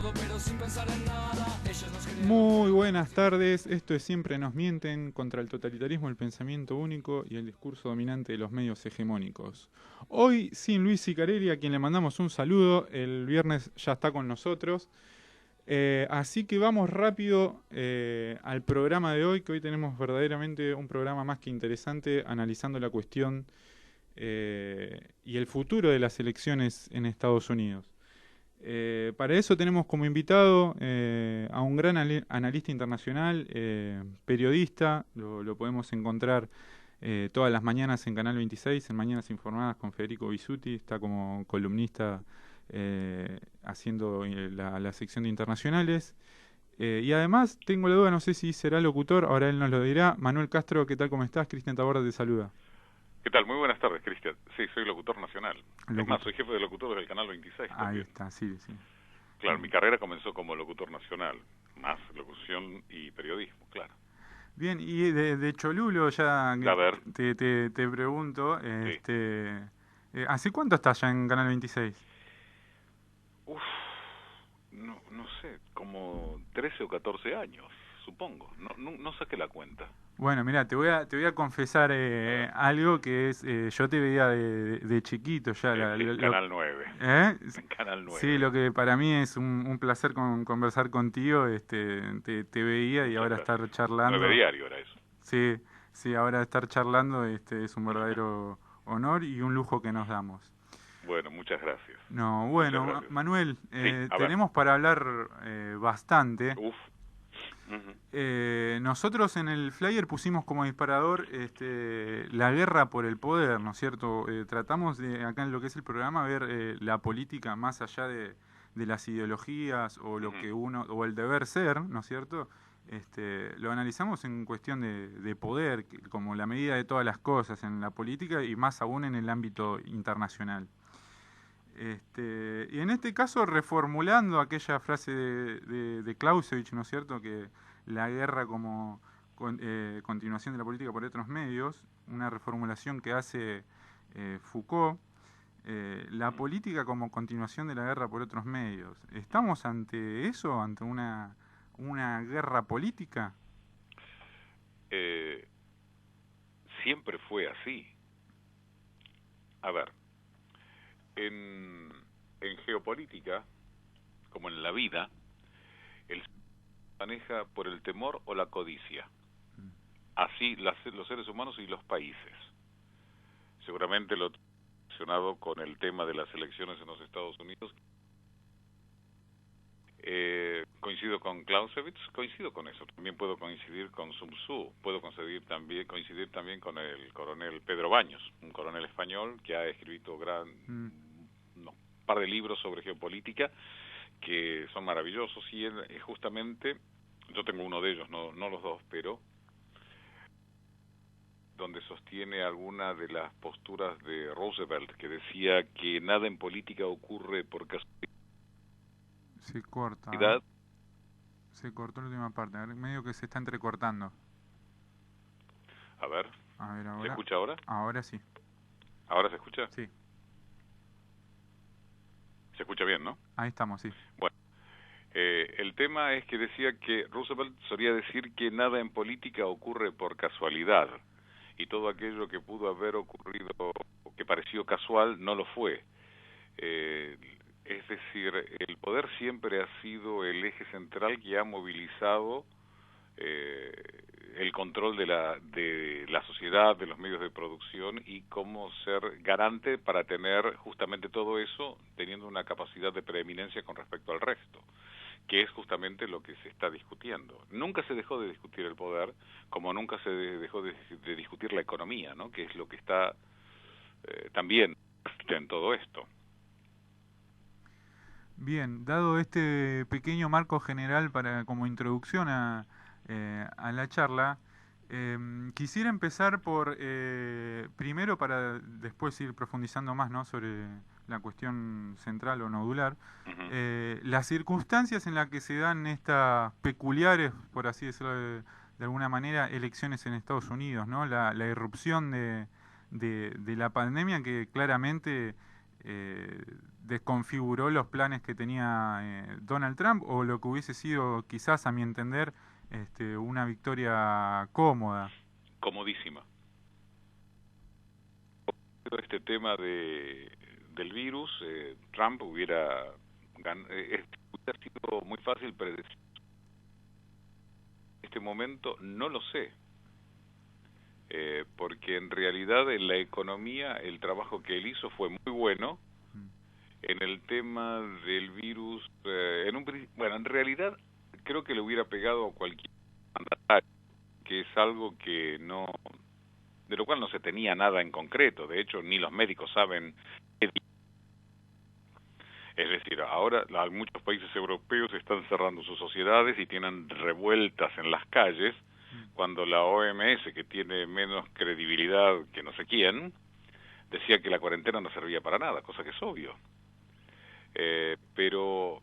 todo pero sin pensar en nada. Ellos nos querían... Muy buenas tardes, esto es Siempre nos mienten, contra el totalitarismo, el pensamiento único y el discurso dominante de los medios hegemónicos. Hoy sin Luis Sicarelli, a quien le mandamos un saludo, el viernes ya está con nosotros. Así que vamos rápido al programa de hoy, que hoy tenemos verdaderamente un programa más que interesante, analizando la cuestión y el futuro de las elecciones en Estados Unidos. Para eso tenemos como invitado a un gran analista internacional, periodista, lo podemos encontrar todas las mañanas en Canal 26, en Mañanas Informadas con Federico Bisutti, está como columnista haciendo la sección de internacionales. Y además tengo la duda, no sé si será locutor, ahora él nos lo dirá. Manuel Castro, ¿qué tal? ¿Cómo estás? Cristian Taborda te saluda. ¿Qué tal? Muy buenas tardes, Cristian. Sí, soy locutor nacional. Es más, soy jefe de locutores del Canal 26 también. Ahí está, sí. Claro, mi carrera comenzó como locutor nacional, más locución y periodismo, claro. Bien, y de Cholulo ya A ver. te pregunto, Sí. ¿hace cuánto estás ya en Canal 26? No sé, como 13 o 14 años, supongo. No saqué la cuenta. Bueno, mira, te voy a confesar algo que es, yo te veía de chiquito ya. En Canal 9. ¿Eh? En Canal 9. Sí, lo que para mí es un placer conversar contigo, te veía y ahora estar charlando. 9 diario era eso. Sí, ahora estar charlando es un verdadero honor y un lujo que nos damos. Bueno, muchas gracias. No, bueno, muchas gracias. Manuel, Sí, tenemos para hablar bastante. Uf. Nosotros en el flyer pusimos como disparador la guerra por el poder, ¿no es cierto? Tratamos de, acá en lo que es el programa, ver la política más allá de las ideologías o lo que uno, o el deber ser, ¿no es cierto? Lo analizamos en cuestión de poder, como la medida de todas las cosas en la política y más aún en el ámbito internacional. Y en este caso reformulando aquella frase de Clausewitz, ¿no es cierto?, que la guerra como continuación de la política por otros medios, una reformulación que hace Foucault, la política como continuación de la guerra por otros medios. ¿Estamos ante eso, ante una guerra política? Siempre fue así. A ver, en geopolítica, como en la vida, el maneja por el temor o la codicia. Así los seres humanos y los países. Seguramente lo relacionado con el tema de las elecciones en los Estados Unidos. Coincido con Clausewitz, coincido con eso. También puedo coincidir con Sun Tzu, puedo coincidir también con el coronel Pedro Baños, un coronel español que ha escrito un par de libros sobre geopolítica que son maravillosos, y él justamente, yo tengo uno de ellos, no los dos, pero donde sostiene alguna de las posturas de Roosevelt, que decía que nada en política ocurre por casualidad. Se corta. Se cortó la última parte, medio que se está entrecortando. A ver ahora. ¿Se escucha ahora? Ahora sí. ¿Ahora se escucha? Sí. Se escucha bien, ¿no? Ahí estamos, sí. Bueno, el tema es que decía que Roosevelt solía decir que nada en política ocurre por casualidad, y todo aquello que pudo haber ocurrido o que pareció casual no lo fue. Es decir, el poder siempre ha sido el eje central que ha movilizado el control de la sociedad, de los medios de producción, y cómo ser garante para tener justamente todo eso, teniendo una capacidad de preeminencia con respecto al resto, que es justamente lo que se está discutiendo. Nunca se dejó de discutir el poder, como nunca se dejó de discutir la economía, ¿no?, que es lo que está también en todo esto. Bien, dado este pequeño marco general como introducción a la charla, quisiera empezar por, primero, para después ir profundizando más, ¿no?, sobre la cuestión central o nodular, las circunstancias en las que se dan estas peculiares, por así decirlo de alguna manera, elecciones en Estados Unidos, ¿no? La irrupción de la pandemia, que claramente desconfiguró los planes que tenía Donald Trump, o lo que hubiese sido, quizás a mi entender, una victoria cómoda. Comodísima. Este tema del virus, Trump hubiera sido muy fácil predecir. En este momento no lo sé, porque en realidad en la economía el trabajo que él hizo fue muy bueno. En el tema del virus, en realidad creo que le hubiera pegado a cualquier mandatario, que es algo que no, de lo cual no se tenía nada en concreto. De hecho, ni los médicos saben qué. Es decir, ahora muchos países europeos están cerrando sus sociedades y tienen revueltas en las calles, cuando la OMS, que tiene menos credibilidad que no sé quién, decía que la cuarentena no servía para nada, cosa que es obvio. Pero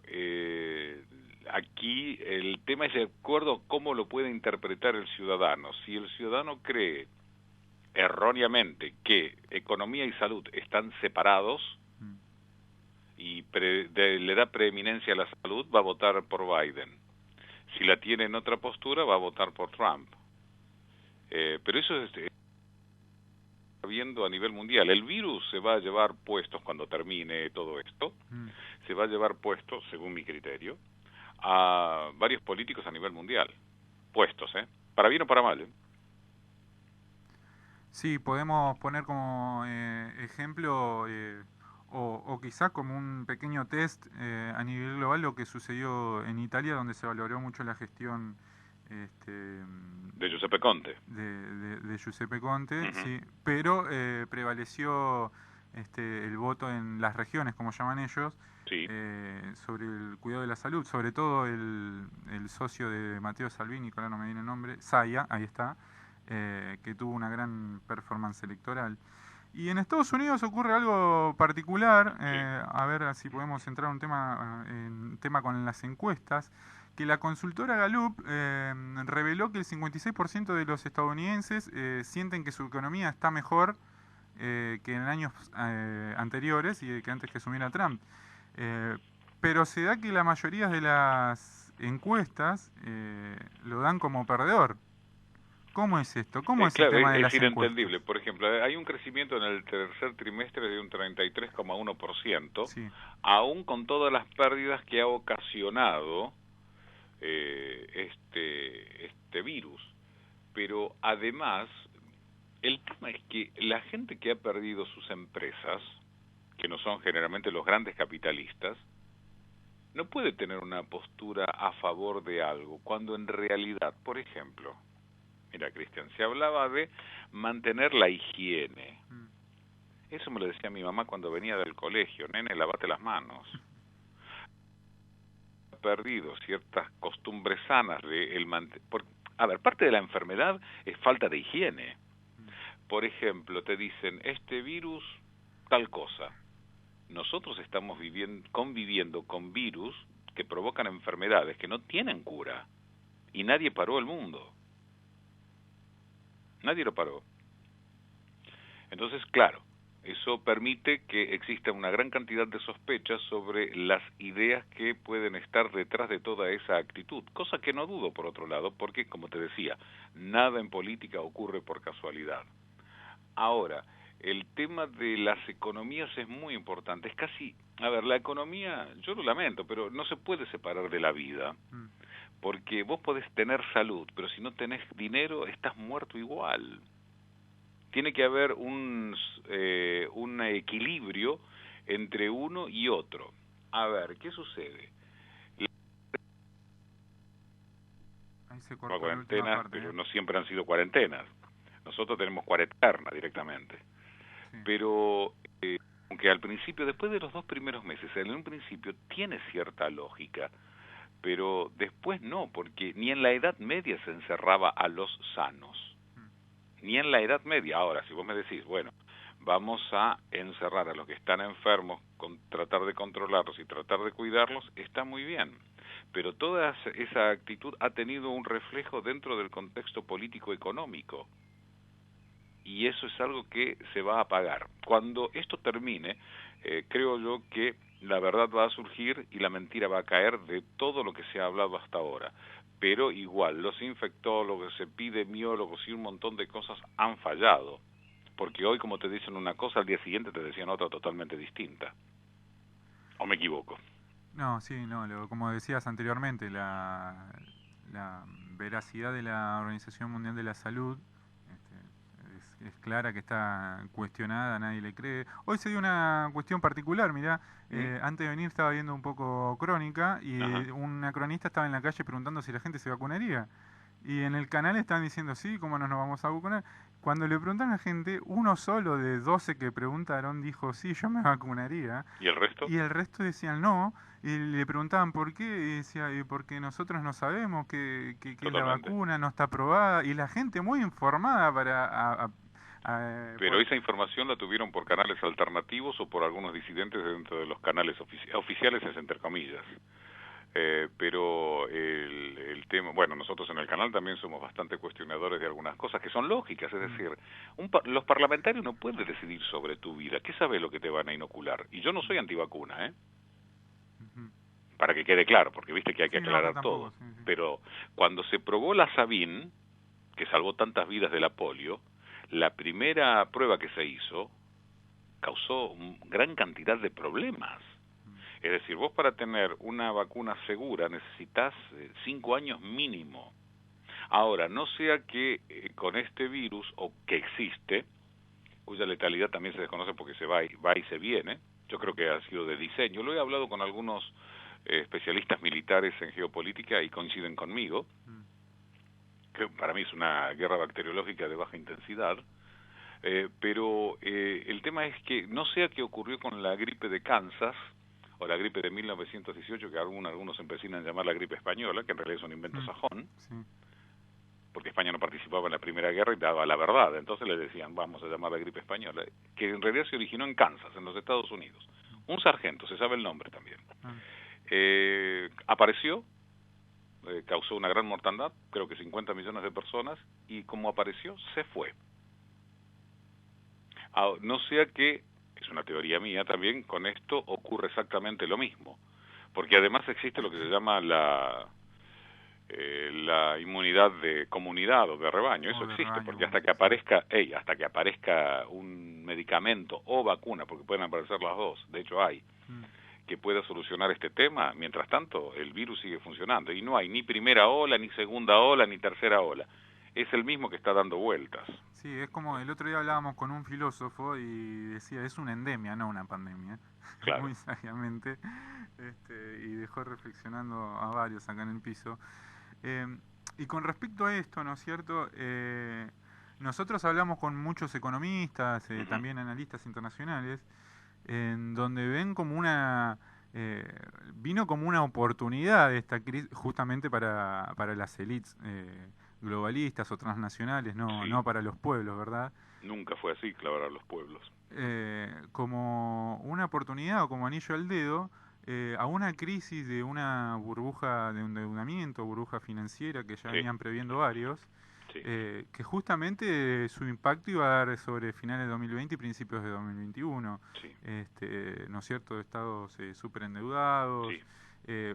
aquí el tema es de acuerdo a cómo lo puede interpretar el ciudadano. Si el ciudadano cree erróneamente que economía y salud están separados y le da preeminencia a la salud, va a votar por Biden. Si la tiene en otra postura, va a votar por Trump. Pero eso es viendo a nivel mundial. El virus se va a llevar puestos cuando termine todo esto, se va a llevar puestos, según mi criterio, a varios políticos a nivel mundial. Puestos, para bien o para mal. Sí, podemos poner como ejemplo o quizá como un pequeño test a nivel global lo que sucedió en Italia, donde se valoró mucho la gestión de Giuseppe Conte. De Giuseppe Conte, sí, pero prevaleció el voto en las regiones, como llaman ellos, sí, sobre el cuidado de la salud, sobre todo el socio de Matteo Salvini, que ahora no me viene el nombre, Zaia, ahí está, que tuvo una gran performance electoral. Y en Estados Unidos ocurre algo particular, a ver si podemos entrar en tema con las encuestas, que la consultora Gallup reveló que el 56% de los estadounidenses sienten que su economía está mejor que en años anteriores y que antes que asumiera Trump. Pero se da que la mayoría de las encuestas lo dan como perdedor. ¿Cómo es esto? ¿Cómo es el tema de las encuestas? Es inentendible. Por ejemplo, hay un crecimiento en el tercer trimestre de un 33,1%, sí, aún con todas las pérdidas que ha ocasionado este virus. Pero además, el tema es que la gente que ha perdido sus empresas, que no son generalmente los grandes capitalistas, no puede tener una postura a favor de algo, cuando en realidad, por ejemplo, mira, Cristian, se hablaba de mantener la higiene. Eso me lo decía mi mamá cuando venía del colegio: nene, lavate las manos. Ha perdido ciertas costumbres sanas a ver, parte de la enfermedad es falta de higiene. Por ejemplo, te dicen, este virus, tal cosa. Nosotros estamos conviviendo con virus que provocan enfermedades que no tienen cura. Y nadie paró el mundo. Nadie lo paró. Entonces, claro, eso permite que exista una gran cantidad de sospechas sobre las ideas que pueden estar detrás de toda esa actitud, cosa que no dudo por otro lado, porque, como te decía, nada en política ocurre por casualidad. Ahora, el tema de las economías es muy importante. Es casi, a ver, la economía, yo lo lamento, pero no se puede separar de la vida. Porque vos podés tener salud, pero si no tenés dinero, estás muerto igual. Tiene que haber un equilibrio entre uno y otro. A ver, ¿qué sucede? Ahí se cortó cuarentenas, parte, pero no siempre han sido cuarentenas. Nosotros tenemos cuarentena directamente. Sí. Pero, aunque al principio, después de los 2 primeros meses, en un principio tiene cierta lógica, pero después no, porque ni en la Edad Media se encerraba a los sanos, ni en la Edad Media. Ahora, si vos me decís, bueno, vamos a encerrar a los que están enfermos, tratar de controlarlos y tratar de cuidarlos, está muy bien, pero toda esa actitud ha tenido un reflejo dentro del contexto político-económico, y eso es algo que se va a apagar. Cuando esto termine, creo yo que la verdad va a surgir y la mentira va a caer de todo lo que se ha hablado hasta ahora. Pero igual, los infectólogos, epidemiólogos y un montón de cosas han fallado. Porque hoy, como te dicen una cosa, al día siguiente te decían otra totalmente distinta. ¿O me equivoco? No, sí, no, como decías anteriormente, la veracidad de la Organización Mundial de la Salud es clara, que está cuestionada, nadie le cree. Hoy se dio una cuestión particular, mirá, antes de venir estaba viendo un poco Crónica y una cronista estaba en la calle preguntando si la gente se vacunaría. Y en el canal estaban diciendo, sí, ¿cómo no nos vamos a vacunar? Cuando le preguntaron a la gente, uno solo de 12 que preguntaron dijo, sí, yo me vacunaría. ¿Y el resto? Y el resto decían no. Y le preguntaban por qué. Y decía, porque nosotros no sabemos que la vacuna no está aprobada. Y la gente muy informada para... Pero esa información la tuvieron por canales alternativos o por algunos disidentes dentro de los canales oficiales, es entre comillas. Pero el tema, bueno, nosotros en el canal también somos bastante cuestionadores de algunas cosas que son lógicas, es decir, los parlamentarios no pueden decidir sobre tu vida. ¿Qué sabe lo que te van a inocular? Y yo no soy antivacuna, para que quede claro, porque viste que hay que aclarar todo. Sí. Pero cuando se probó la Sabin, que salvó tantas vidas de la polio, la primera prueba que se hizo causó gran cantidad de problemas. Es decir, vos para tener una vacuna segura necesitas 5 años mínimo. Ahora, no sea que con este virus, o que existe, cuya letalidad también se desconoce porque se va y se viene, yo creo que ha sido de diseño. Lo he hablado con algunos especialistas militares en geopolítica y coinciden conmigo, que para mí es una guerra bacteriológica de baja intensidad, pero el tema es que no sea que ocurrió con la gripe de Kansas, o la gripe de 1918, que algunos empecinan a llamar la gripe española, que en realidad es un invento sajón, porque España no participaba en la Primera Guerra y daba la verdad, entonces le decían, vamos a llamar la gripe española, que en realidad se originó en Kansas, en los Estados Unidos. Un sargento, se sabe el nombre también. Apareció, causó una gran mortandad, creo que 50 millones de personas, y como apareció, se fue. No sea que, es una teoría mía también, con esto ocurre exactamente lo mismo, porque además existe lo que se llama la inmunidad de comunidad o de rebaño. Eso existe, porque hasta que aparezca un medicamento o vacuna, porque pueden aparecer las dos, de hecho hay, que pueda solucionar este tema, mientras tanto el virus sigue funcionando y no hay ni primera ola, ni segunda ola, ni tercera ola. Es el mismo que está dando vueltas. Sí, es como el otro día hablábamos con un filósofo y decía, es una endemia, no una pandemia. Claro. Muy sabiamente, y dejó reflexionando a varios acá en el piso. Y con respecto a esto, ¿no es cierto? Nosotros hablamos con muchos economistas, también analistas internacionales, en donde ven como vino como una oportunidad esta crisis justamente para las élites globalistas o transnacionales, no para los pueblos, ¿verdad? Nunca fue así, clavar a los pueblos. Como una oportunidad o como anillo al dedo a una crisis de una burbuja de endeudamiento, burbuja financiera que ya venían previendo varios, que justamente su impacto iba a dar sobre finales de 2020 y principios de 2021. ¿No es cierto? Estados súper endeudados.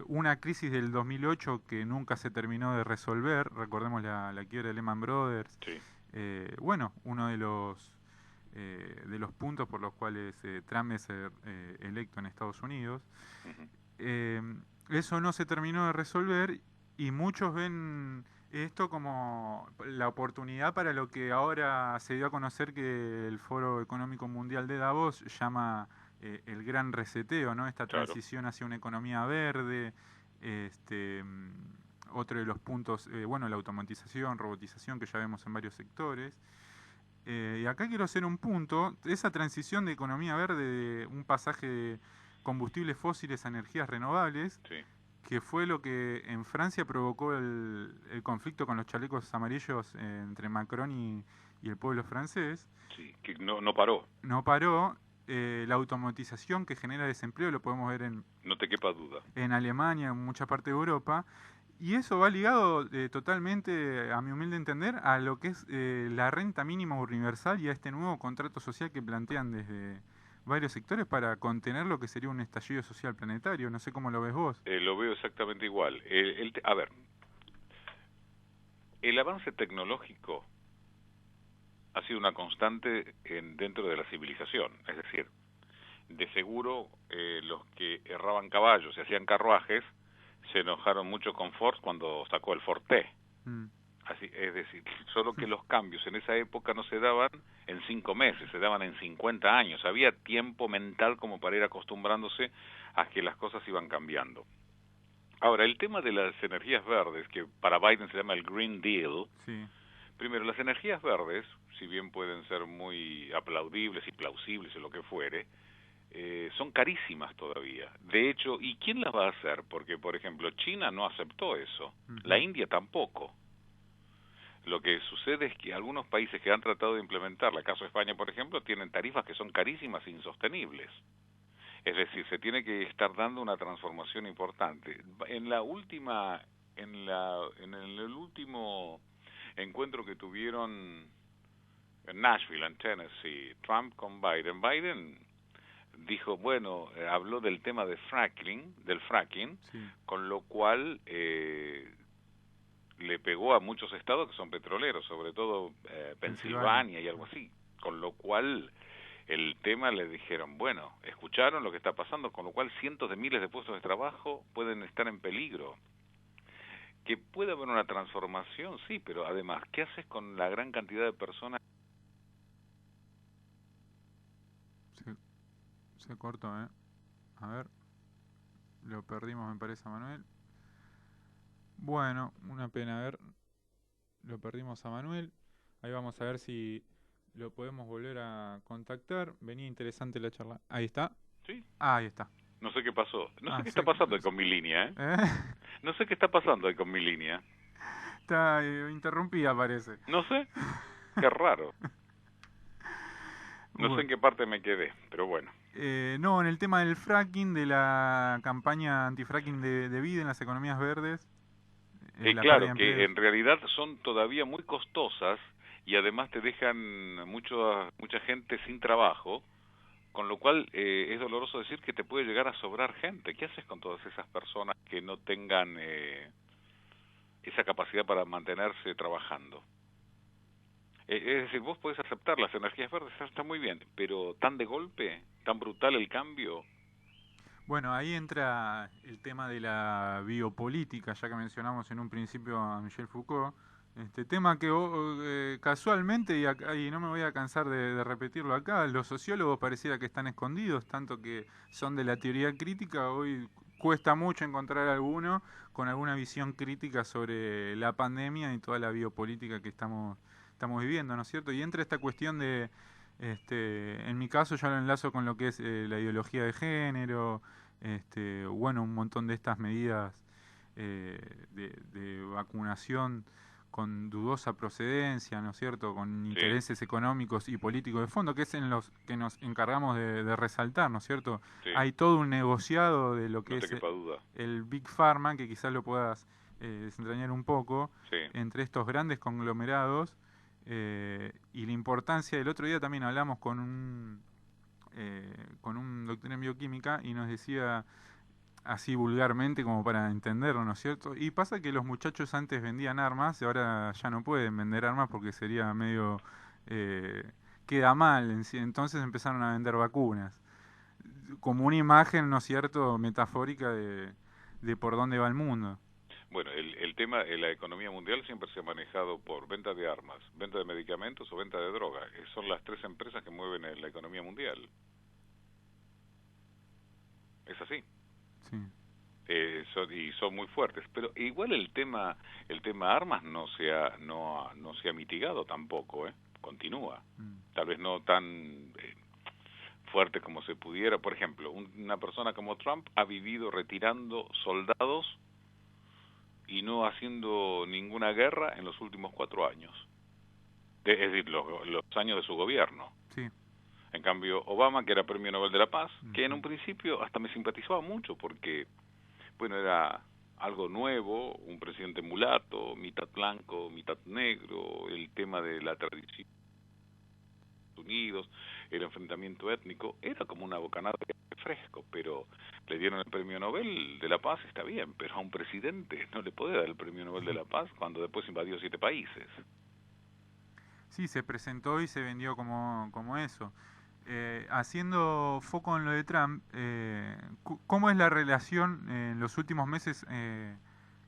Una crisis del 2008 que nunca se terminó de resolver, recordemos la quiebra de Lehman Brothers. Bueno, uno de los puntos por los cuales Trump es electo en Estados Unidos. Eso no se terminó de resolver y muchos ven esto como la oportunidad para lo que ahora se dio a conocer que el Foro Económico Mundial de Davos llama el gran reseteo, ¿no? Esta transición hacia una economía verde, otro de los puntos, la automatización, robotización que ya vemos en varios sectores. Y acá quiero hacer un punto, esa transición de economía verde, de un pasaje de combustibles fósiles a energías renovables, que fue lo que en Francia provocó el conflicto con los chalecos amarillos entre Macron y el pueblo francés. Que no paró. No paró. La automatización que genera desempleo lo podemos ver no te quepa duda, en Alemania, en mucha parte de Europa, y eso va ligado totalmente, a mi humilde entender, a lo que es la renta mínima universal y a este nuevo contrato social que plantean desde varios sectores para contener lo que sería un estallido social planetario. No sé cómo lo ves vos. Lo veo exactamente igual. A ver, el avance tecnológico ha sido una constante dentro de la civilización. Es decir, de seguro los que erraban caballos y hacían carruajes se enojaron mucho con Ford cuando sacó el Ford T. Así, es decir, solo que los cambios en esa época no se daban en 5 meses, se daban en 50 años. Había tiempo mental como para ir acostumbrándose a que las cosas iban cambiando. Ahora, el tema de las energías verdes, que para Biden se llama el Green Deal, Sí. Primero, las energías verdes, si bien pueden ser muy aplaudibles y plausibles o lo que fuere, son carísimas todavía. De hecho, ¿y quién las va a hacer? Porque, por ejemplo, China no aceptó eso, la India tampoco. Lo que sucede es que algunos países que han tratado de implementarla, el caso de España, por ejemplo, tienen tarifas que son carísimas e insostenibles. Es decir, se tiene que estar dando una transformación importante. En la última, en el último encuentro que tuvieron en Nashville, en Tennessee, Trump con Biden dijo, bueno, habló del tema de del fracking, Sí. con lo cual le pegó a muchos estados que son petroleros, sobre todo Pensilvania y algo así, con lo cual el tema le dijeron, bueno, escucharon lo que está pasando, con lo cual cientos de miles de puestos de trabajo pueden estar en peligro. Que puede haber una transformación, sí, pero además, ¿qué haces con la gran cantidad de personas? Se cortó, ¿eh? A ver, lo perdimos, me parece, a Manuel. Bueno, una pena, a ver, lo perdimos a Manuel. Ahí vamos a ver si lo podemos volver a contactar. Venía interesante la charla. Ahí está. Sí. Ah, ahí está. No sé qué pasó. No sé qué se- está pasando ahí con mi línea, ¿eh? ¿Eh? No sé qué está pasando ahí con mi línea. Está interrumpida, parece. No sé. Qué raro. No sé Bueno. en qué parte me quedé, pero bueno. No, en el tema del fracking, de la campaña antifracking de Biden en las economías verdes. La pérdida Claro, de que empleos. en realidad son todavía muy costosas y además te dejan mucha gente sin trabajo, con lo cual es doloroso decir que te puede llegar a sobrar gente. ¿Qué haces con todas esas personas que no tengan esa capacidad para mantenerse trabajando? Es decir, vos podés aceptar las energías verdes, está muy bien, pero tan de golpe, tan brutal el cambio. Bueno, ahí entra el tema de la biopolítica, ya que mencionamos en un principio a Michel Foucault. Este tema que casualmente, y no me voy a cansar de repetirlo acá, los sociólogos pareciera que están escondidos, tanto que son de la teoría crítica. Hoy cuesta mucho encontrar alguno con alguna visión crítica sobre la pandemia y toda la biopolítica que estamos viviendo, ¿no es cierto? Y entra esta cuestión de, en mi caso yo lo enlazo con lo que es la ideología de género, bueno, un montón de estas medidas de vacunación con dudosa procedencia, ¿no es cierto?, con intereses económicos y políticos de fondo, que es en los que nos encargamos de resaltar, ¿no es cierto? Sí. Hay todo un negociado de lo que No te es quepa duda. el Big Pharma, que quizás lo puedas desentrañar un poco, Sí. entre estos grandes conglomerados, y la importancia. El otro día también hablamos con un doctor en bioquímica y nos decía así vulgarmente como para entenderlo, ¿no es cierto? Y pasa que los muchachos antes vendían armas y ahora ya no pueden vender armas porque sería medio queda mal, entonces empezaron a vender vacunas como una imagen, ¿no es cierto?, metafórica de por dónde va el mundo. Bueno, el tema, la economía mundial siempre se ha manejado por venta de armas, venta de medicamentos o venta de droga. Son las tres empresas que mueven la economía mundial. Es así. Sí. Y son muy fuertes, pero igual el tema armas no se ha mitigado tampoco, continúa. Tal vez no tan fuerte como se pudiera. Por ejemplo, una persona como Trump ha vivido retirando soldados y no haciendo ninguna guerra en los últimos 4 años. Es decir, los años de su gobierno. Sí. En cambio, Obama, que era Premio Nobel de la Paz, que en un principio hasta me simpatizaba mucho porque, bueno, era algo nuevo, un presidente mulato, mitad blanco, mitad negro, el tema de la tradición de Estados Unidos, el enfrentamiento étnico, era como una bocanada de fresco, pero le dieron el premio Nobel de la Paz, está bien, pero a un presidente no le puede dar el premio Nobel de la Paz cuando después invadió 7 países. Sí, se presentó y se vendió como eso. Haciendo foco en lo de Trump, ¿cómo es la relación en los últimos meses?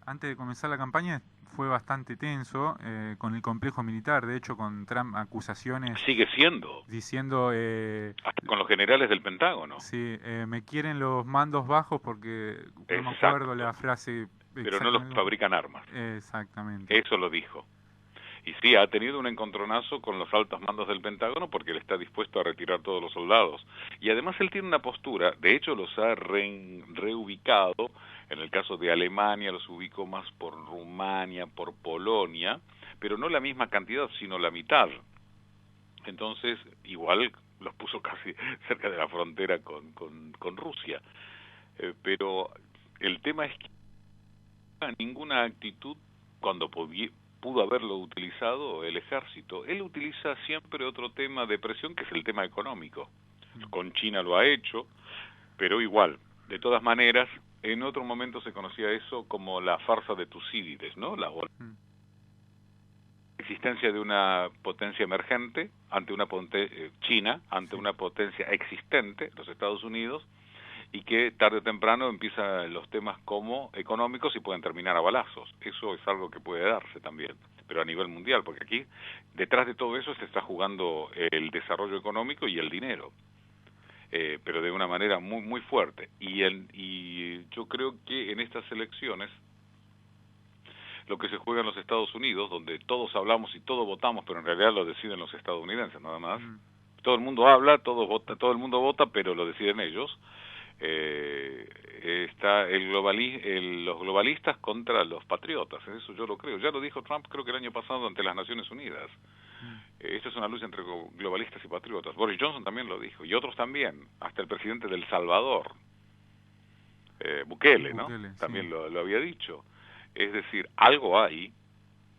Antes de comenzar la campaña fue bastante tenso con el complejo militar, de hecho con Trump acusaciones Sigue siendo, diciendo, hasta con los generales del Pentágono. sí, me quieren los mandos bajos porque no me Exacto, acuerdo la frase pero no los exactamente. fabrican armas. Exactamente. Eso lo dijo. Y sí, ha tenido un encontronazo con los altos mandos del Pentágono porque él está dispuesto a retirar todos los soldados. Y además él tiene una postura, de hecho los ha reubicado, en el caso de Alemania los ubicó más por Rumania, por Polonia, pero no la misma cantidad, sino la mitad. Entonces, igual los puso casi cerca de la frontera con Rusia. Pero el tema es que ninguna actitud cuando pudo haberlo utilizado el ejército. Él utiliza siempre otro tema de presión, que es el tema económico. Con China lo ha hecho, pero igual, de todas maneras, en otro momento se conocía eso como la farsa de Tucídides, ¿no? La existencia de una potencia emergente ante una China, ante una potencia existente, los Estados Unidos, y que tarde o temprano empiezan los temas como económicos y pueden terminar a balazos. Eso es algo que puede darse también, pero a nivel mundial, porque aquí detrás de todo eso se está jugando el desarrollo económico y el dinero, pero de una manera muy muy fuerte. Y yo creo que en estas elecciones lo que se juega en los Estados Unidos, donde todos hablamos y todos votamos, pero en realidad lo deciden los estadounidenses nada más. Todo el mundo habla, todo el mundo vota, pero lo deciden ellos. Está los globalistas contra los patriotas, eso yo lo creo. Ya lo dijo Trump, creo que el año pasado ante las Naciones Unidas. Esta es una lucha entre globalistas y patriotas. Boris Johnson también lo dijo, y otros también, hasta el presidente de El Salvador, Bukele, ¿no? También sí. lo había dicho. Es decir, algo hay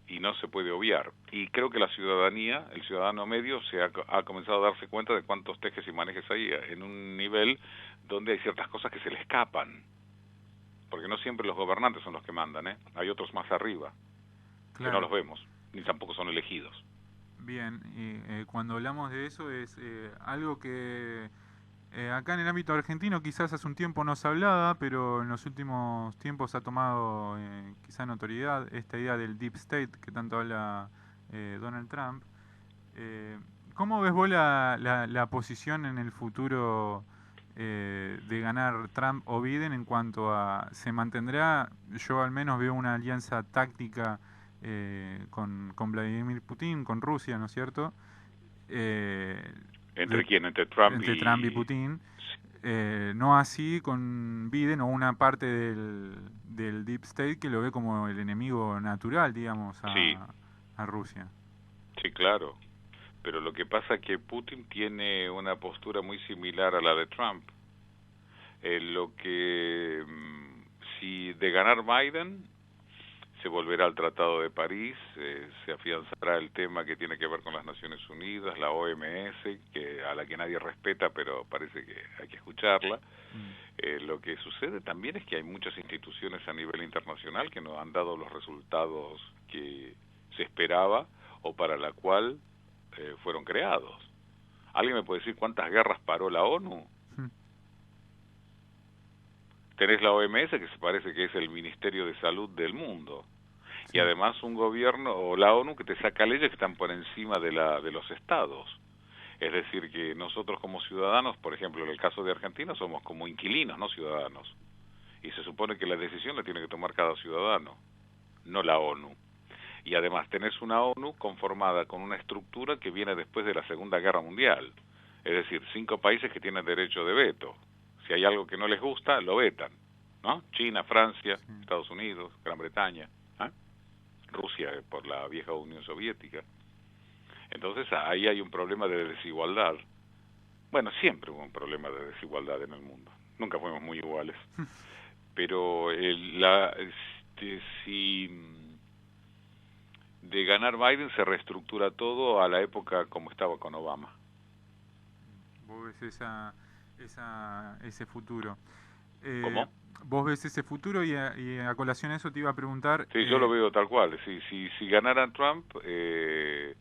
y no se puede obviar. Y creo que la ciudadanía, el ciudadano medio, ha comenzado a darse cuenta de cuántos tejes y manejes hay en un nivel donde hay ciertas cosas que se le escapan. Porque no siempre los gobernantes son los que mandan, ¿eh? Hay otros más arriba, claro, que no los vemos, ni tampoco son elegidos. Bien, y cuando hablamos de eso es algo que acá en el ámbito argentino quizás hace un tiempo no se hablaba, pero en los últimos tiempos ha tomado quizá notoriedad esta idea del Deep State que tanto habla Donald Trump. ¿Cómo ves vos la posición en el futuro de ganar Trump o Biden en cuanto a se mantendrá? Yo al menos veo una alianza táctica con Vladimir Putin, con Rusia, ¿no es cierto? ¿Entre quién? Entre Trump y Putin. No así con Biden o una parte del Deep State que lo ve como el enemigo natural, digamos, a Rusia. Sí, claro. Pero lo que pasa es que Putin tiene una postura muy similar a la de Trump. Si de ganar Biden, se volverá al Tratado de París, se afianzará el tema que tiene que ver con las Naciones Unidas, la OMS, a la que nadie respeta, pero parece que hay que escucharla. Lo que sucede también es que hay muchas instituciones a nivel internacional que no han dado los resultados que se esperaba o para la cual fueron creados. ¿Alguien me puede decir cuántas guerras paró la ONU? Tenés la OMS, que se parece que es el Ministerio de Salud del mundo, sí, y además un gobierno o la ONU que te saca leyes que están por encima de los estados. Es decir, que nosotros como ciudadanos, por ejemplo, en el caso de Argentina, somos como inquilinos, no ciudadanos. Y se supone que la decisión la tiene que tomar cada ciudadano, no la ONU. Y además tenés una ONU conformada con una estructura que viene después de la Segunda Guerra Mundial. Es decir, 5 países que tienen derecho de veto. Si hay algo que no les gusta, lo vetan, ¿no? China, Francia, sí, Estados Unidos, Gran Bretaña, Rusia por la vieja Unión Soviética. Entonces ahí hay un problema de desigualdad. Bueno, siempre hubo un problema de desigualdad en el mundo. Nunca fuimos muy iguales. Pero si de ganar Biden se reestructura todo a la época como estaba con Obama. vos ves ese futuro. ¿Cómo? Vos ves ese futuro y a colación a eso te iba a preguntar... Sí, yo lo veo tal cual. Si ganara Trump, el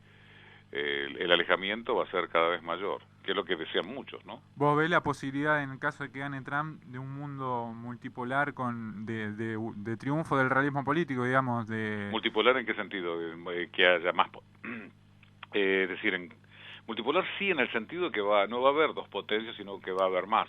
alejamiento va a ser cada vez mayor, que es lo que desean muchos, ¿no? ¿Vos ves la posibilidad, en el caso de que gane Trump, de un mundo multipolar de triunfo del realismo político, digamos? ¿Multipolar en qué sentido? Que haya más... es decir, multipolar sí, en el sentido que no va a haber dos potencias, sino que va a haber más.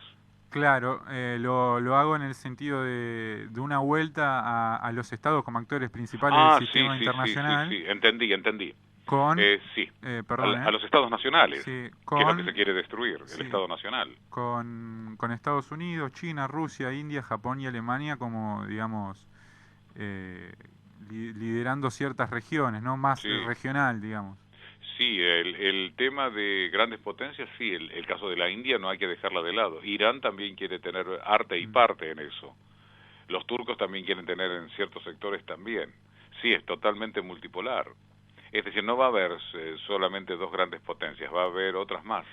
Claro, lo hago en el sentido de una vuelta a los estados como actores principales del sistema internacional. Sí, entendí. Con, sí, perdón, a los estados nacionales, sí, que es lo que se quiere destruir, el Estado Nacional. Con Estados Unidos, China, Rusia, India, Japón y Alemania como, digamos, liderando ciertas regiones, ¿no? Más regional, digamos. Sí, el tema de grandes potencias, sí, el caso de la India no hay que dejarla de lado. Irán también quiere tener arte y parte en eso. Los turcos también quieren tener en ciertos sectores también. Sí, es totalmente multipolar. Es decir, no va a haber solamente dos grandes potencias, va a haber otras más,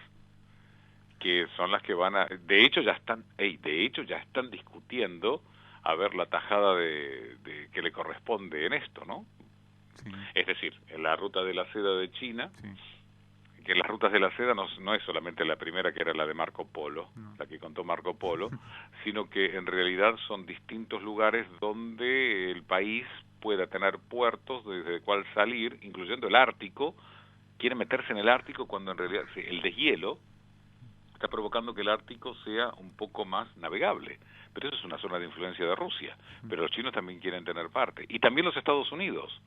que son las que van a... De hecho ya están discutiendo a ver la tajada de que le corresponde en esto, ¿no? Sí. Es decir, en la ruta de la seda de China, que las rutas de la seda no es solamente la primera, que era la de Marco Polo, la que contó Marco Polo, sino que en realidad son distintos lugares donde el país pueda tener puertos desde el cual salir, incluyendo el Ártico. Quiere meterse en el Ártico cuando en realidad el deshielo está provocando que el Ártico sea un poco más navegable. Pero eso es una zona de influencia de Rusia. Pero los chinos también quieren tener parte. Y también los Estados Unidos.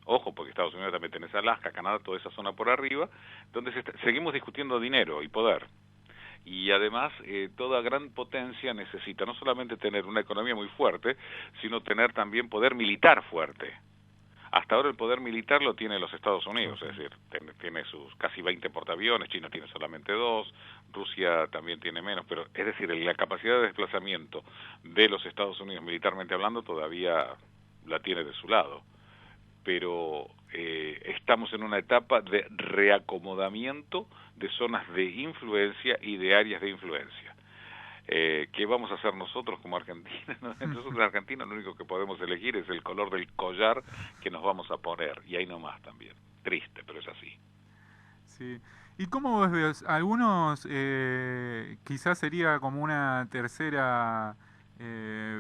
Ojo, porque Estados Unidos también tiene Alaska, Canadá, toda esa zona por arriba, donde seguimos discutiendo dinero y poder. Y además, toda gran potencia necesita no solamente tener una economía muy fuerte, sino tener también poder militar fuerte. Hasta ahora el poder militar lo tiene los Estados Unidos, es decir, tiene sus casi 20 portaaviones, China tiene solamente 2, Rusia también tiene menos, pero es decir, la capacidad de desplazamiento de los Estados Unidos militarmente hablando todavía la tiene de su lado. Pero estamos en una etapa de reacomodamiento de zonas de influencia y de áreas de influencia. ¿Qué vamos a hacer nosotros como Argentina? Nosotros en Argentina lo único que podemos elegir es el color del collar que nos vamos a poner, y ahí nomás también. Triste, pero es así. Sí. ¿Y cómo vos ves? Algunos quizás sería como una tercera...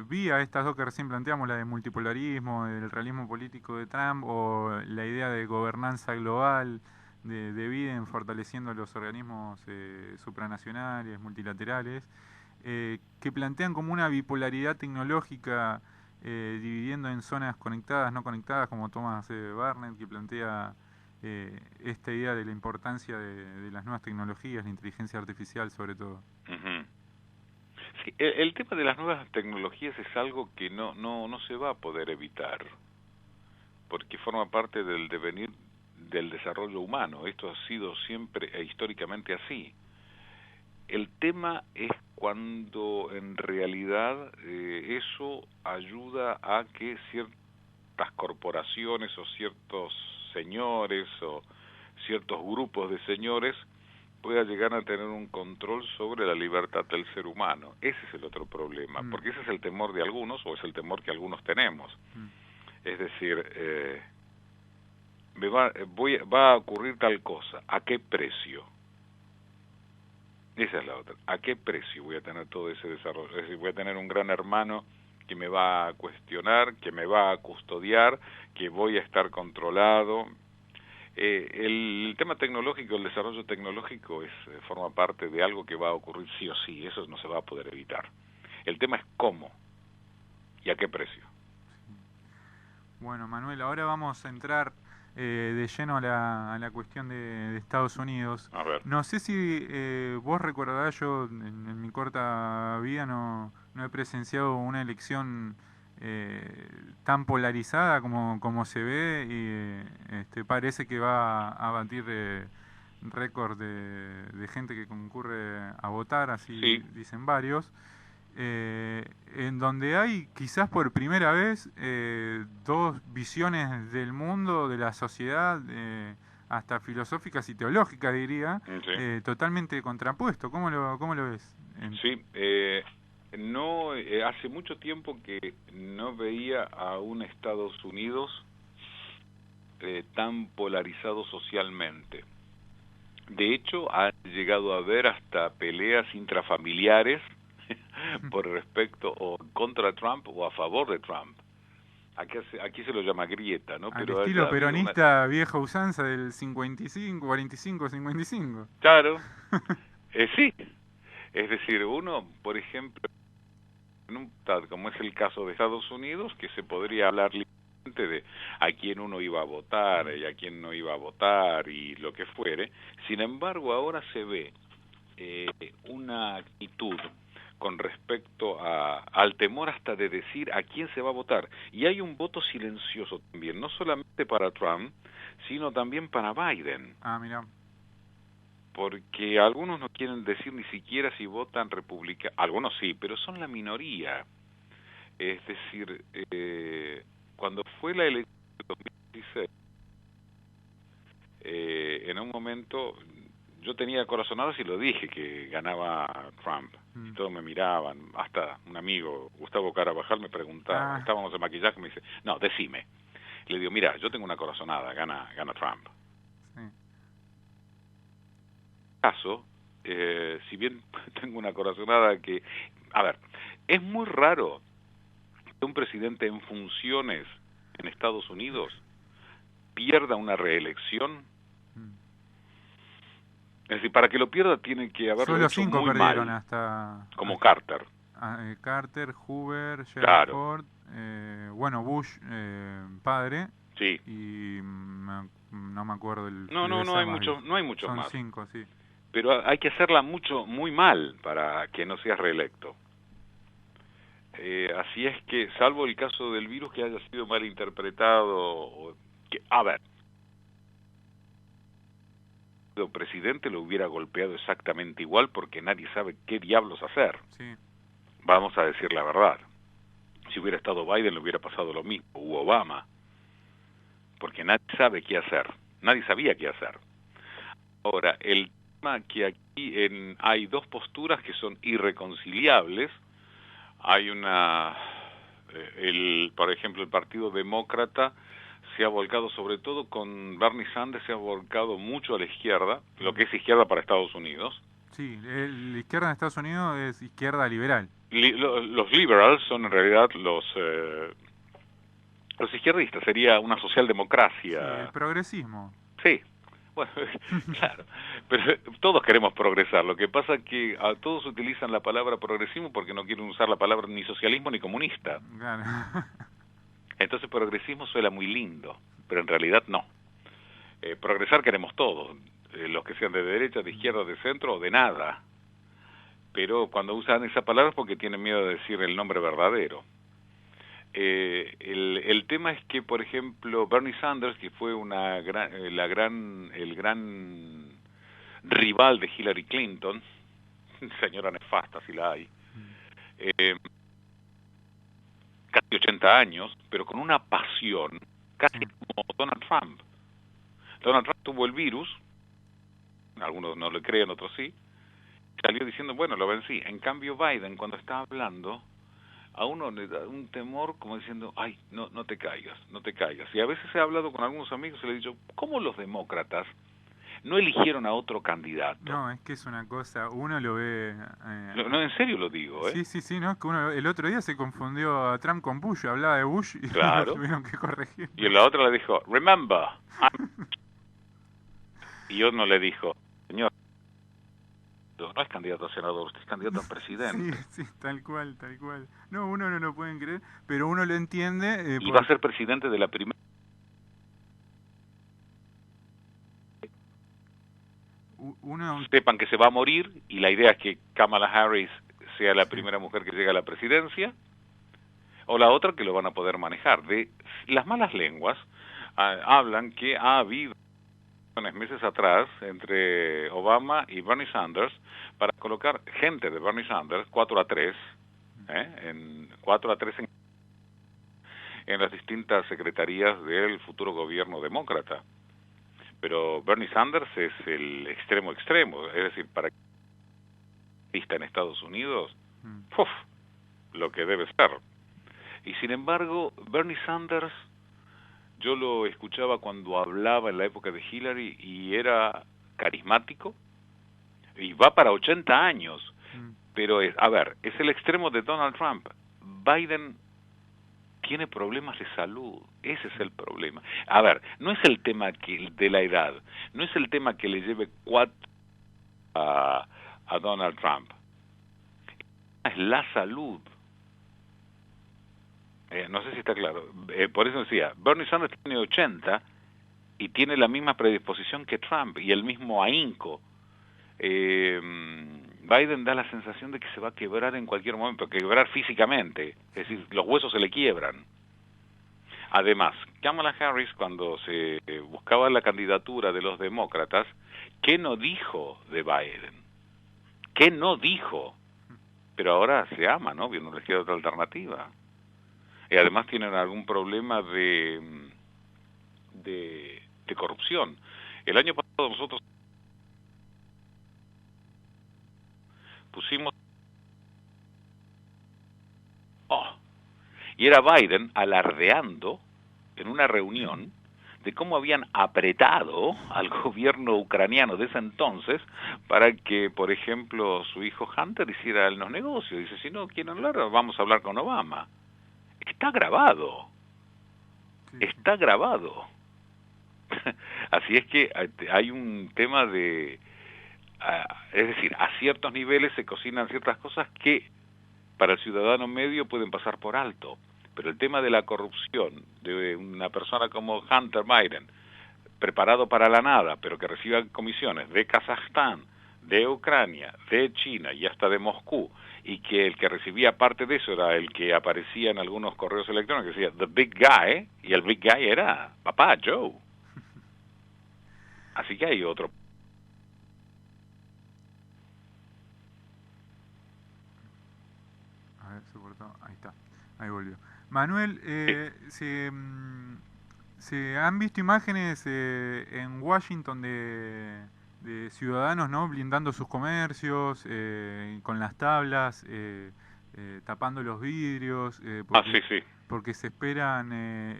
vía estas dos que recién planteamos, la de multipolarismo, del realismo político de Trump, o la idea de gobernanza global de Biden fortaleciendo los organismos supranacionales, multilaterales, que plantean como una bipolaridad tecnológica, dividiendo en zonas conectadas, no conectadas, como Thomas Barnett, que plantea esta idea de la importancia de las nuevas tecnologías, la inteligencia artificial sobre todo. Sí, el tema de las nuevas tecnologías es algo que no se va a poder evitar, porque forma parte del devenir del desarrollo humano. Esto ha sido siempre e históricamente así. El tema es cuando en realidad eso ayuda a que ciertas corporaciones o ciertos señores o ciertos grupos de señores pueda llegar a tener un control sobre la libertad del ser humano. Ese es el otro problema, porque ese es el temor de algunos, o es el temor que algunos tenemos. Es decir, va a ocurrir tal cosa, ¿a qué precio? Esa es la otra, ¿a qué precio voy a tener todo ese desarrollo? Es decir, voy a tener un gran hermano que me va a cuestionar, que me va a custodiar, que voy a estar controlado. El tema tecnológico, el desarrollo tecnológico forma parte de algo que va a ocurrir sí o sí, eso no se va a poder evitar. El tema es cómo y a qué precio. Bueno, Manuel, ahora vamos a entrar de lleno a la cuestión de Estados Unidos. A ver. No sé si vos recordás, yo en mi corta vida no he presenciado una elección tan polarizada como se ve, y parece que va a batir récord de gente que concurre a votar, así sí. Dicen varios, en donde hay quizás por primera vez dos visiones del mundo, de la sociedad, hasta filosóficas y teológicas, diría, Sí. totalmente contrapuesto. ¿Cómo lo ves? Sí, no, hace mucho tiempo que no veía a un Estados Unidos tan polarizado socialmente. De hecho, ha llegado a haber hasta peleas intrafamiliares por respecto o contra Trump o a favor de Trump. Aquí se lo llama grieta, ¿no? Al Pero estilo allá había una... peronista vieja usanza del 55, 45, 55. Claro, sí. Es decir, uno, por ejemplo, como es el caso de Estados Unidos, que se podría hablar libremente de a quién uno iba a votar y a quién no iba a votar y lo que fuere. Sin embargo, ahora se ve una actitud con respecto al temor hasta de decir a quién se va a votar. Y hay un voto silencioso también, no solamente para Trump, sino también para Biden. Ah, mira. Porque algunos no quieren decir ni siquiera si votan republicanos, algunos sí, pero son la minoría. Es decir, cuando fue la elección de 2016, en un momento yo tenía corazonadas y lo dije que ganaba Trump. Y todos me miraban, hasta un amigo, Gustavo Carabajal, me preguntaba, estábamos en maquillaje, me dice, no, decime. Le digo, mira, yo tengo una corazonada, gana Trump. Sí. Caso, si bien tengo una corazonada que, a ver, es muy raro que un presidente en funciones en Estados Unidos pierda una reelección. Es decir, para que lo pierda tiene que haberlo Solo hecho 5 muy perdieron mal, hasta como Carter. Carter, Hoover, Gerald Claro. Ford, bueno, Bush padre. Sí. Y no me acuerdo el. No hay muchos son más. 5, sí. Pero hay que hacerla muy mal para que no seas reelecto. Así es que, salvo el caso del virus que haya sido mal interpretado, a ver, el presidente lo hubiera golpeado exactamente igual porque nadie sabe qué diablos hacer. Sí. Vamos a decir la verdad. Si hubiera estado Biden le hubiera pasado lo mismo, u Obama, porque nadie sabe qué hacer, nadie sabía qué hacer. Ahora, el tema que aquí hay dos posturas que son irreconciliables. Hay por ejemplo, el Partido Demócrata se ha volcado, sobre todo con Bernie Sanders, se ha volcado mucho a la izquierda, lo que es izquierda para Estados Unidos. Sí, la izquierda en Estados Unidos es izquierda liberal. Los liberals son en realidad los izquierdistas, sería una socialdemocracia. Sí, el progresismo. Sí, bueno, claro, pero todos queremos progresar. Lo que pasa es que todos utilizan la palabra progresismo porque no quieren usar la palabra ni socialismo ni comunista. Claro. Entonces progresismo suena muy lindo, pero en realidad no. Progresar queremos todos, los que sean de derecha, de izquierda, de centro o de nada. Pero cuando usan esa palabra es porque tienen miedo de decir el nombre verdadero. El tema es que, por ejemplo, Bernie Sanders, que fue el gran rival de Hillary Clinton, señora nefasta si la hay, casi 80 años, pero con una pasión, casi como Donald Trump. Donald Trump tuvo el virus, algunos no lo creen, otros sí, salió diciendo, bueno, lo vencí. En cambio, Biden, cuando está hablando, a uno le da un temor como diciendo, ay, no te caigas, no te caigas. Y a veces he hablado con algunos amigos y le he dicho, ¿cómo los demócratas no eligieron a otro candidato? No, es que es una cosa, uno lo ve... No, en serio lo digo, ¿eh? Sí, no, es que uno el otro día se confundió a Trump con Bush, hablaba de Bush y claro. lo tuvieron que corregir. Y la otra le dijo, remember, y uno le dijo, señor, no es candidato a senador, usted es candidato a presidente. Sí, tal cual. No, uno no lo pueden creer, pero uno lo entiende. Y va a ser presidente de la primera... Sepan que se va a morir y la idea es que Kamala Harris sea la primera mujer que llegue a la presidencia, o la otra que lo van a poder manejar. De las malas lenguas hablan que ha habido meses atrás entre Obama y Bernie Sanders para colocar gente de Bernie Sanders 4-3 en las distintas secretarías del futuro gobierno demócrata. pero Bernie Sanders es el extremo, es decir, para que en Estados Unidos, ¡uf!, lo que debe ser. Y sin embargo, Bernie Sanders, yo lo escuchaba cuando hablaba en la época de Hillary y era carismático, y va para 80 años, pero es el extremo de Donald Trump. Biden tiene problemas de salud, ese es el problema. No es el tema de la edad, no es el tema que le lleve 4 a Donald Trump, es la salud. No sé si está claro. Por eso decía, Bernie Sanders tiene 80 y tiene la misma predisposición que Trump y el mismo ahínco. Biden da la sensación de que se va a quebrar en cualquier momento, quebrar físicamente, es decir, los huesos se le quiebran. Además, Kamala Harris, cuando se buscaba la candidatura de los demócratas, ¿qué no dijo de Biden? ¿Qué no dijo? Pero ahora se ama, ¿no? No les queda otra alternativa. Y además tienen algún problema de corrupción. El año pasado nosotros pusimos y era Biden alardeando en una reunión de cómo habían apretado al gobierno ucraniano de ese entonces para que, por ejemplo, su hijo Hunter hiciera los negocios. Dice, si no quieren hablar, vamos a hablar con Obama. Está grabado. Está grabado. Así es que hay un tema de... es decir, a ciertos niveles se cocinan ciertas cosas que para el ciudadano medio pueden pasar por alto. Pero el tema de la corrupción de una persona como Hunter Biden, preparado para la nada, pero que reciba comisiones de Kazajstán, de Ucrania, de China y hasta de Moscú, y que el que recibía parte de eso era el que aparecía en algunos correos electrónicos que decía The Big Guy, y el Big Guy era papá Joe. Así que hay otro. A ver, se cortó. Ahí está. Ahí volvió. Manuel, se han visto imágenes en Washington de ciudadanos, ¿no?, blindando sus comercios, con las tablas, tapando los vidrios, porque se esperan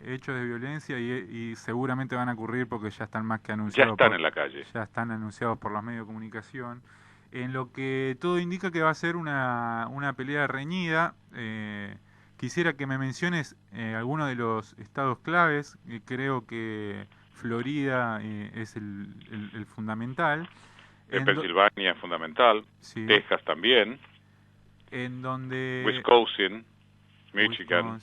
hechos de violencia y seguramente van a ocurrir porque ya están más que anunciados. Ya están en la calle. Ya están anunciados por los medios de comunicación. En lo que todo indica que va a ser una pelea reñida. Quisiera que me menciones algunos de los estados claves. Creo que Florida es el fundamental. Pensilvania es fundamental. Sí. Texas también. En donde... Wisconsin, Michigan.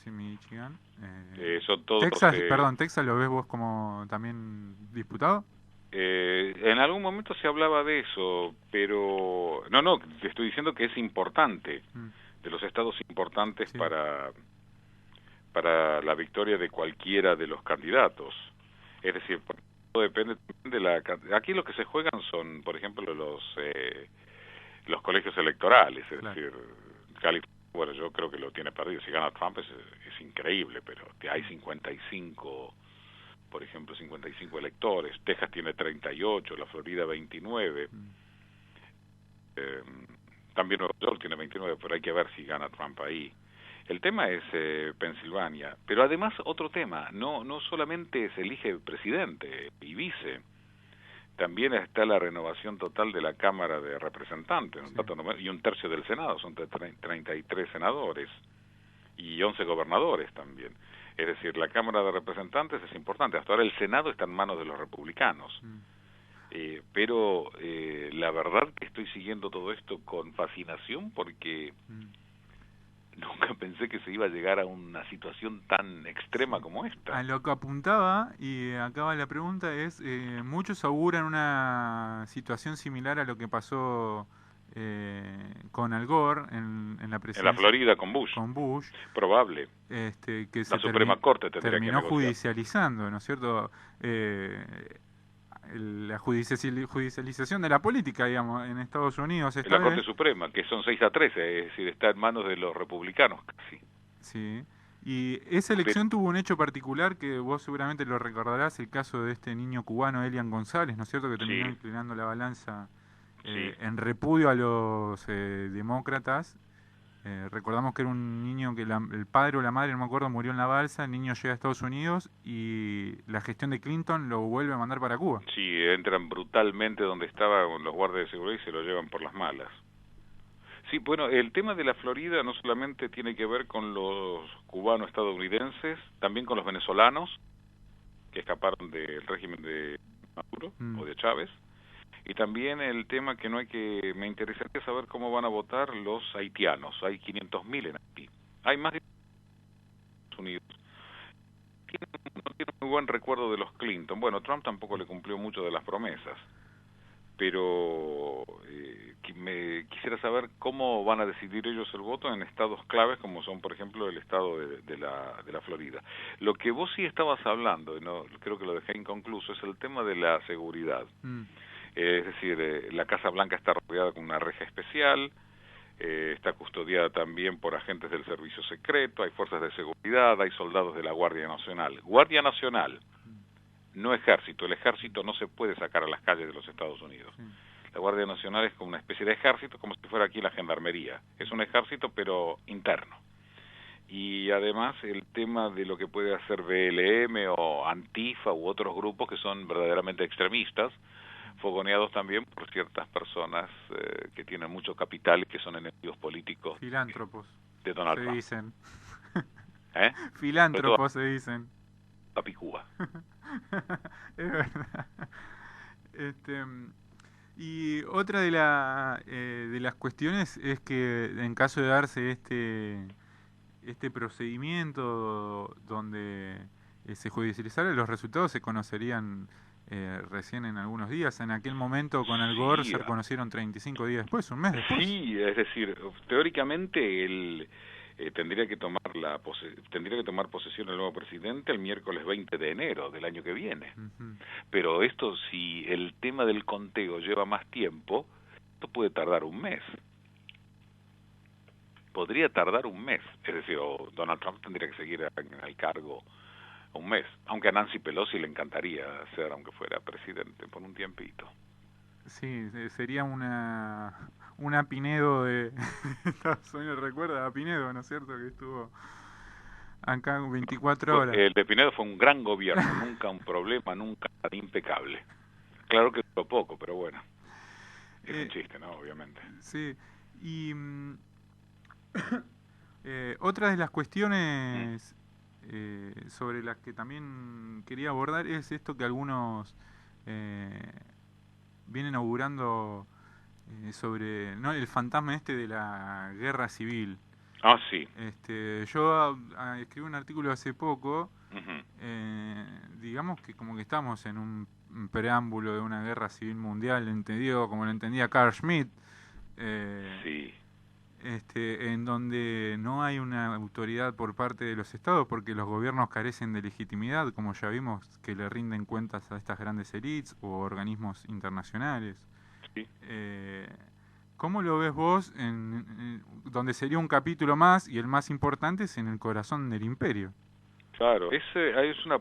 Son todos... Texas, perdón, ¿Texas lo ves vos como también disputado? En algún momento se hablaba de eso, pero... No, te estoy diciendo que es importante. De los estados importantes, sí, para la victoria de cualquiera de los candidatos. Es decir, todo depende de la... Aquí lo que se juegan son, por ejemplo, los colegios electorales, es decir, California, bueno, yo creo que lo tiene perdido. Si gana Trump es increíble, pero hay 55, por ejemplo, 55 electores. Texas tiene 38, la Florida 29. También Nueva York tiene 29, pero hay que ver si gana Trump ahí. El tema es Pensilvania, pero además otro tema, no solamente se elige presidente y vice, también está la renovación total de la Cámara de Representantes, sí, y un tercio del Senado, son 33 senadores y 11 gobernadores también. Es decir, la Cámara de Representantes es importante, hasta ahora el Senado está en manos de los republicanos. Pero la verdad que estoy siguiendo todo esto con fascinación porque nunca pensé que se iba a llegar a una situación tan extrema como esta. A lo que apuntaba, y acaba la pregunta, es, muchos auguran una situación similar a lo que pasó con Al Gore en la presidencia. En la Florida con Bush. Probable. Que la Suprema Corte terminó judicializando, ¿no es cierto?, la judicialización de la política, digamos, en Estados Unidos. La Corte Suprema, que son 6-13, es decir, está en manos de los republicanos casi. Sí, Y esa elección tuvo un hecho particular que vos seguramente lo recordarás, el caso de este niño cubano, Elian González, ¿no es cierto?, que terminó Sí, inclinando la balanza sí. en repudio a los demócratas. Recordamos que era un niño que el padre o la madre, no me acuerdo, murió en la balsa, el niño llega a Estados Unidos y la gestión de Clinton lo vuelve a mandar para Cuba. Sí, entran brutalmente donde estaban los guardias de seguridad y se lo llevan por las malas. Sí, bueno, el tema de la Florida no solamente tiene que ver con los cubanos estadounidenses, también con los venezolanos que escaparon del régimen de Maduro o de Chávez, y también el tema que no hay que, me interesaría saber cómo van a votar los haitianos. Hay 500.000 en Haití. Hay más de Estados Unidos. No tiene muy buen recuerdo de los Clinton. Bueno, Trump tampoco le cumplió mucho de las promesas, pero quisiera saber cómo van a decidir ellos el voto en estados claves como son, por ejemplo, el estado de la Florida. Lo que vos sí estabas hablando, y no creo que lo dejé inconcluso, es el tema de la seguridad. Es decir, la Casa Blanca está rodeada con una reja especial, está custodiada también por agentes del servicio secreto, hay fuerzas de seguridad, hay soldados de la Guardia Nacional. Guardia Nacional, no ejército. El ejército no se puede sacar a las calles de los Estados Unidos. La Guardia Nacional es como una especie de ejército, como si fuera aquí la gendarmería. Es un ejército, pero interno. Y además el tema de lo que puede hacer BLM o Antifa u otros grupos que son verdaderamente extremistas, fogoneados también por ciertas personas que tienen mucho capital y que son enemigos políticos. Filántropos. De Donald Trump. Dicen. Filántropos se dicen. Capicúa. Es verdad. Y otra de las cuestiones es que en caso de darse este procedimiento donde se judicializara, los resultados se conocerían recién en algunos días. En aquel momento con Al Gore se conocieron 35 días después, un mes después. Sí, es decir, teóricamente tendría que tomar posesión el nuevo presidente el miércoles 20 de enero del año que viene. Pero esto, si el tema del conteo lleva más tiempo, esto puede tardar un mes. Podría tardar un mes. Es decir, Donald Trump tendría que seguir en el cargo un mes. Aunque a Nancy Pelosi le encantaría ser, aunque fuera presidente, por un tiempito. Sí, sería una Pinedo de Estados Unidos. ¿Recuerda a Pinedo, no es cierto? Que estuvo acá 24 horas. El de Pinedo fue un gran gobierno, nunca un problema, nunca impecable. Claro que duró poco, pero bueno. Es un chiste, ¿no? Obviamente. Sí. Y otra de las cuestiones sobre las que también quería abordar es esto que algunos vienen augurando sobre el fantasma de la guerra civil. Ah, sí. Yo escribí un artículo hace poco, digamos que como que estamos en un preámbulo de una guerra civil mundial, entendido como lo entendía Carl Schmitt, sí. En donde no hay una autoridad por parte de los estados porque los gobiernos carecen de legitimidad, como ya vimos que le rinden cuentas a estas grandes élites o organismos internacionales. Sí. ¿Cómo lo ves vos donde sería un capítulo más y el más importante es en el corazón del imperio? Claro, es una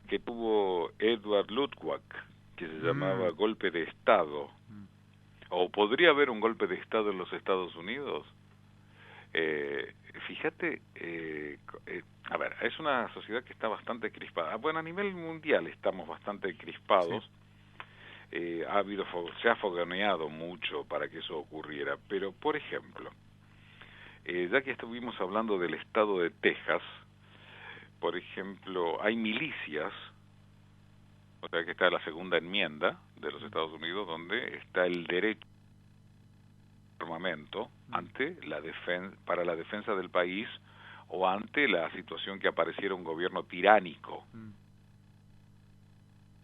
que tuvo Edward Luttwak, que se llamaba golpe de Estado. ¿O podría haber un golpe de Estado en los Estados Unidos? Fíjate, a ver, es una sociedad que está bastante crispada. Bueno, a nivel mundial estamos bastante crispados. Sí. Se ha fogoneado mucho para que eso ocurriera. Pero, por ejemplo, ya que estuvimos hablando del estado de Texas, por ejemplo, hay milicias, o sea que está la segunda enmienda de los Estados Unidos, donde está el derecho al armamento ante para la defensa del país o ante la situación que apareciera un gobierno tiránico.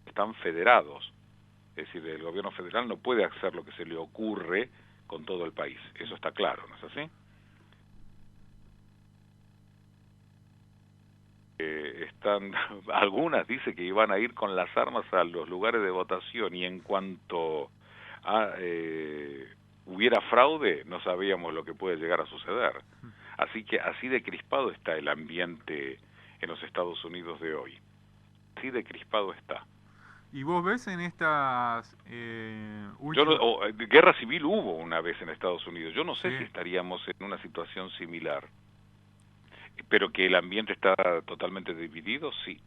Están federados, es decir, el gobierno federal no puede hacer lo que se le ocurre con todo el país, eso está claro, ¿no es así? Algunas dicen que iban a ir con las armas a los lugares de votación y en cuanto hubiera fraude no sabíamos lo que puede llegar a suceder. Así que así de crispado está el ambiente en los Estados Unidos de hoy. Así de crispado está. ¿Y vos ves en estas últimas... Guerra civil hubo una vez en Estados Unidos. Yo no sé Sí. si estaríamos en una situación similar. Pero que el ambiente está totalmente dividido, sí.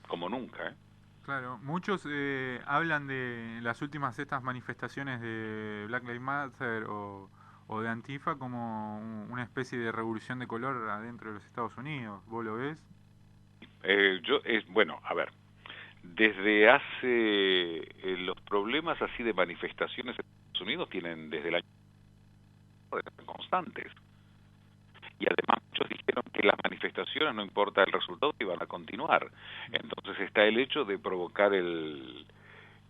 Como nunca, ¿eh? Claro, muchos hablan de las últimas estas manifestaciones de Black Lives Matter o de Antifa como una especie de revolución de color adentro de los Estados Unidos. ¿Vos lo ves? Bueno, a ver, desde hace los problemas así de manifestaciones en Estados Unidos tienen desde el año constantes. Y además muchos dijeron que las manifestaciones, no importa el resultado, iban a continuar. Entonces está el hecho de provocar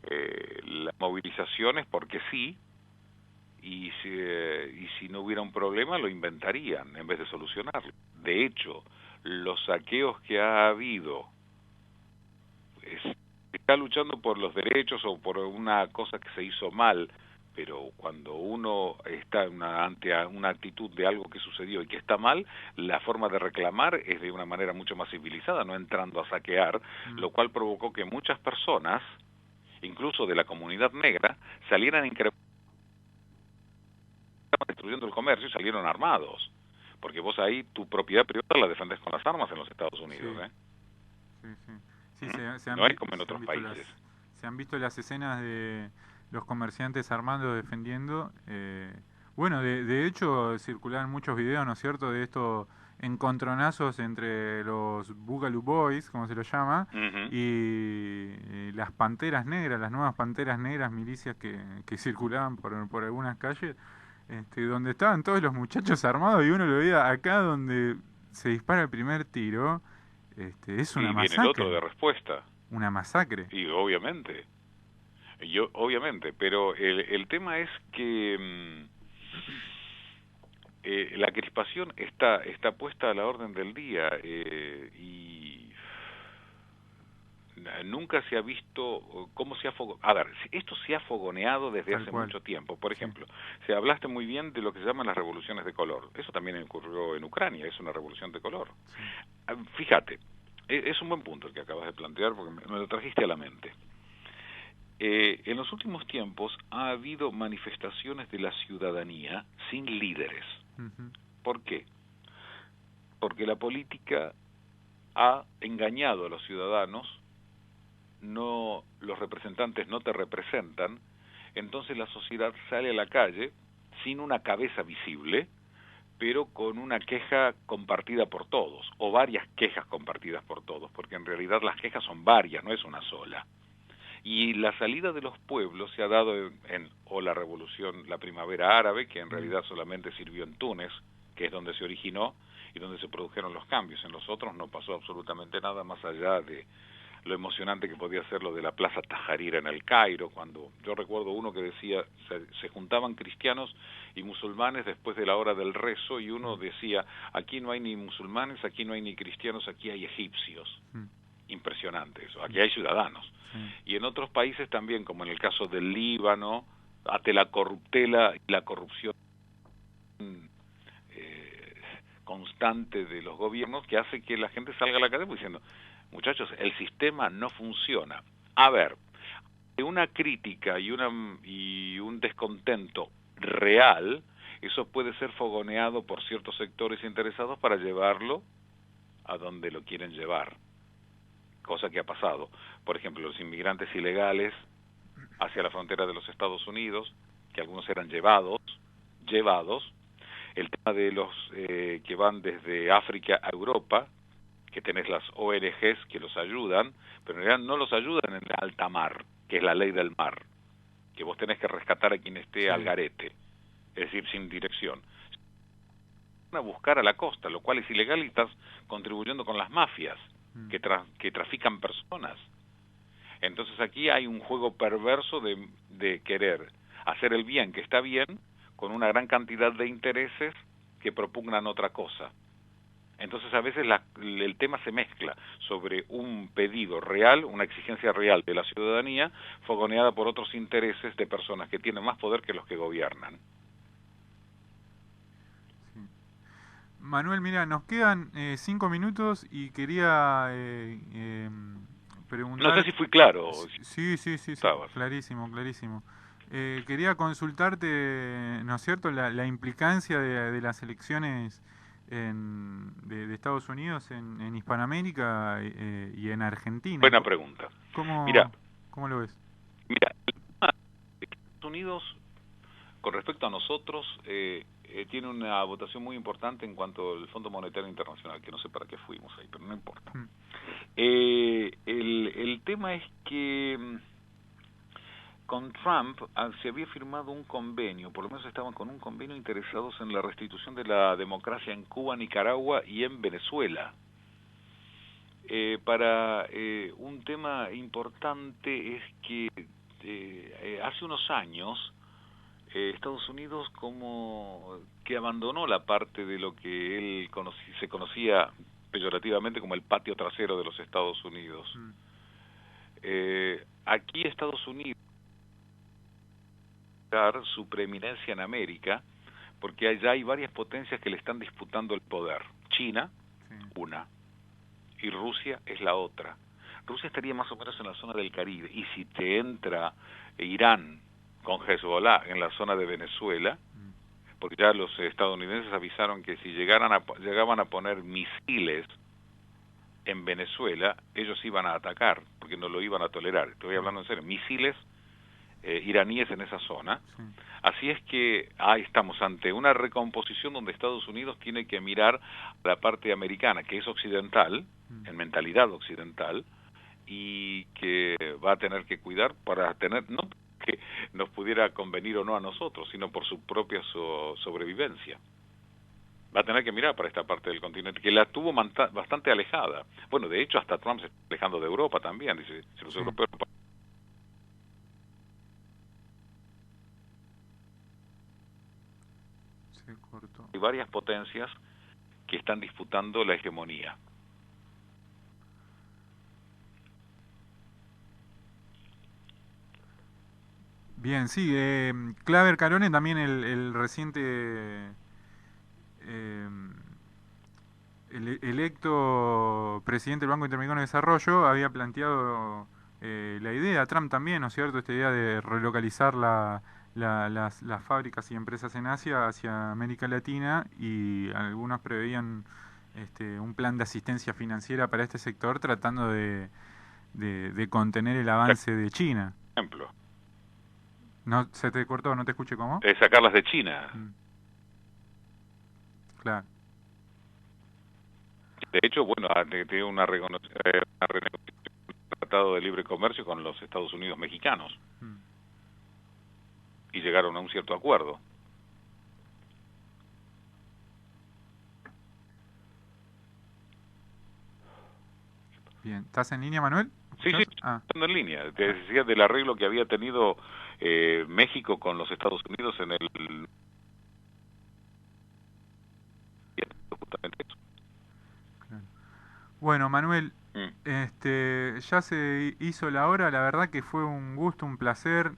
las movilizaciones porque sí, y si no hubiera un problema lo inventarían en vez de solucionarlo. De hecho, los saqueos que ha habido, está luchando por los derechos o por una cosa que se hizo mal, pero cuando uno está ante una actitud de algo que sucedió y que está mal, la forma de reclamar es de una manera mucho más civilizada, no entrando a saquear, lo cual provocó que muchas personas, incluso de la comunidad negra, salieran destruyendo el comercio y salieron armados, porque vos ahí tu propiedad privada la defendés con las armas en los Estados Unidos, Sí. ¿eh? Sí, se han No es como en otros países. Se han visto las escenas de los comerciantes armando, defendiendo. Bueno, de hecho circularon muchos videos, ¿no es cierto?, de estos encontronazos entre los Boogaloo Boys, como se los llama, y las Panteras Negras, las nuevas Panteras Negras, milicias que circulaban por algunas calles, donde estaban todos los muchachos armados y uno lo veía acá donde se dispara el primer tiro. Es una y masacre. viene el otro de respuesta. Una masacre. Y obviamente, pero el tema es que la crispación está puesta a la orden del día y nunca se ha visto cómo se ha a ver, esto se ha fogoneado desde hace mucho tiempo. Por ejemplo, se hablaste muy bien de lo que se llaman las revoluciones de color. Eso también ocurrió en Ucrania, es una revolución de color. Fíjate, es un buen punto el que acabas de plantear porque me lo trajiste a la mente. En los últimos tiempos ha habido manifestaciones de la ciudadanía sin líderes. ¿Por qué? Porque la política ha engañado a los ciudadanos, los representantes no te representan, entonces la sociedad sale a la calle sin una cabeza visible, pero con una queja compartida por todos, o varias quejas compartidas por todos, porque en realidad las quejas son varias, no es una sola. Y la salida de los pueblos se ha dado o la revolución, la primavera árabe, que en realidad solamente sirvió en Túnez, que es donde se originó y donde se produjeron los cambios. En los otros no pasó absolutamente nada más allá de lo emocionante que podía ser lo de la Plaza Tahrir en el Cairo, cuando yo recuerdo uno que decía, se juntaban cristianos y musulmanes después de la hora del rezo, y uno decía, aquí no hay ni musulmanes, aquí no hay ni cristianos, aquí hay egipcios. Impresionante eso, aquí hay ciudadanos. Y en otros países también, como en el caso del Líbano, ante la corruptela y la corrupción constante de los gobiernos, que hace que la gente salga a la calle diciendo, muchachos, el sistema no funciona. A ver, una crítica y un descontento real, eso puede ser fogoneado por ciertos sectores interesados para llevarlo a donde lo quieren llevar, cosa que ha pasado. Por ejemplo, los inmigrantes ilegales hacia la frontera de los Estados Unidos, que algunos eran llevados, el tema de los que van desde África a Europa, que tenés las ONGs que los ayudan, pero en realidad no los ayudan en alta mar, que es la ley del mar, que vos tenés que rescatar a quien esté al garete, es decir, sin dirección. Van a buscar a la costa, lo cual es ilegal y estás contribuyendo con las mafias que trafican personas. Entonces aquí hay un juego perverso de querer hacer el bien, que está bien, con una gran cantidad de intereses que propugnan otra cosa. Entonces a veces el tema se mezcla sobre un pedido real, una exigencia real de la ciudadanía, fogoneada por otros intereses de personas que tienen más poder que los que gobiernan. Manuel, mira, nos quedan 5 minutos y quería No sé preguntar. si fui claro. Sí, sí, sí, sí, Estabas. clarísimo, clarísimo. Quería consultarte, ¿no es cierto?, la implicancia de las elecciones de Estados Unidos en Hispanoamérica y en Argentina. Buena pregunta. Mira, ¿Cómo lo ves? mira, el tema de que Estados Unidos, con respecto a nosotros, tiene una votación muy importante en cuanto al Fondo Monetario Internacional, que no sé para qué fuimos ahí, pero no importa. Mm. El tema es que con Trump se había firmado un convenio, por lo menos estaban con un convenio interesados en la restitución de la democracia en Cuba, Nicaragua y en Venezuela. Para un tema importante es que hace unos años Estados Unidos como que abandonó la parte de lo que él se conocía peyorativamente como el patio trasero de los Estados Unidos. Aquí Estados Unidos su preeminencia en América porque allá hay varias potencias que le están disputando el poder. China, sí, una, y Rusia es la otra. Rusia estaría más o menos en la zona del Caribe, y si te entra Irán con Hezbollah en la zona de Venezuela, porque ya los estadounidenses avisaron que si llegaban a poner misiles en Venezuela, ellos iban a atacar, porque no lo iban a tolerar. Estoy hablando en serio, misiles iraníes en esa zona. Sí. Así es que ahí estamos ante una recomposición donde Estados Unidos tiene que mirar a la parte americana, que es occidental, en mentalidad occidental, y que va a tener que cuidar para tener, no que nos pudiera convenir o no a nosotros, sino por su propia sobrevivencia. Va a tener que mirar para esta parte del continente, que la tuvo bastante alejada. Bueno, de hecho, hasta Trump se está alejando de Europa también, dice, si los europeos... Hay varias potencias que están disputando la hegemonía. Bien, sí, Claver Carone, también el reciente electo presidente del Banco Interamericano de Desarrollo, había planteado la idea, Trump también, ¿no es cierto?, esta idea de relocalizar las fábricas y empresas en Asia hacia América Latina, y algunos preveían un plan de asistencia financiera para este sector tratando de contener el avance de China. Ejemplo. No, ¿se te cortó? ¿No te escuché cómo? Sacarlas de China. Claro. De hecho, bueno, tiene una renegociación del Tratado de Libre Comercio con los Estados Unidos mexicanos. Y llegaron a un cierto acuerdo. Bien. ¿Estás en línea, Manuel? Sí, sí, estoy en línea. Te decía del arreglo que había tenido México con los Estados Unidos en el... Justamente eso. Claro. Bueno, Manuel, ya se hizo la hora. La verdad que fue un gusto, un placer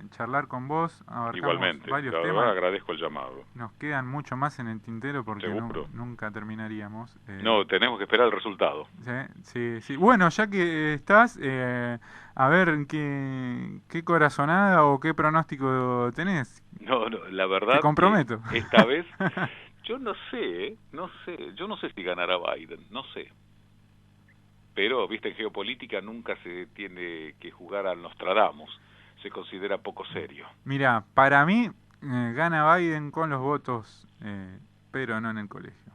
charlar con vos. Igualmente, varios la temas. verdad agradezco el llamado. Nos quedan mucho más en el tintero porque nunca terminaríamos. No, tenemos que esperar el resultado. Sí, sí. Bueno, ya que estás, a ver qué corazonada o qué pronóstico tenés. No, la verdad. Te comprometo. Esta vez, yo no sé, yo no sé si ganará Biden, no sé. Pero, viste, en geopolítica nunca se tiene que jugar al Nostradamus. Se considera poco serio. Mira, para mí gana Biden con los votos, pero no en el colegio.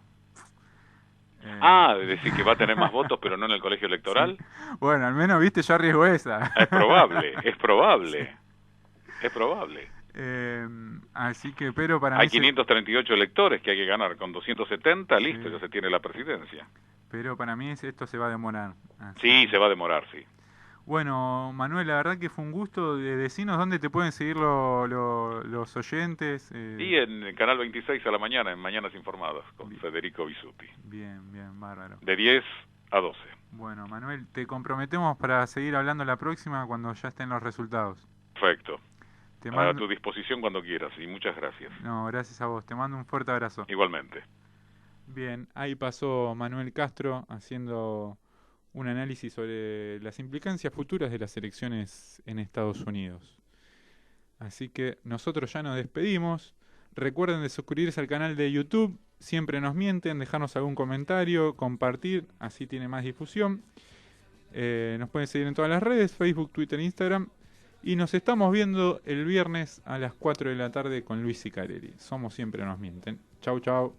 Decir que va a tener más votos, pero no en el colegio electoral. Sí. Bueno, al menos, viste, yo arriesgo esa. Es probable, es probable. Sí. Es probable. Así que, pero para hay mí... 538 electores que hay que ganar. Con 270, listo, ya se tiene la presidencia. Pero para mí esto se va a demorar. Sí, se va a demorar, sí. Bueno, Manuel, la verdad que fue un gusto. Decinos dónde te pueden seguir los oyentes. Sí, en el Canal 26 a la mañana, en Mañanas Informadas, con Federico Bisutti. Bien, bárbaro. De 10 a 12. Bueno, Manuel, te comprometemos para seguir hablando la próxima cuando ya estén los resultados. Perfecto. A tu disposición cuando quieras, y muchas gracias. No, gracias a vos. Te mando un fuerte abrazo. Igualmente. Bien, ahí pasó Manuel Castro haciendo un análisis sobre las implicancias futuras de las elecciones en Estados Unidos. Así que nosotros ya nos despedimos. Recuerden de suscribirse al canal de YouTube. Siempre nos mienten, dejarnos algún comentario, compartir, así tiene más difusión. Nos pueden seguir en todas las redes, Facebook, Twitter, Instagram. Y nos estamos viendo el viernes a las 4 de la tarde con Luis Sicarelli. Somos Siempre Nos Mienten. Chau, chau.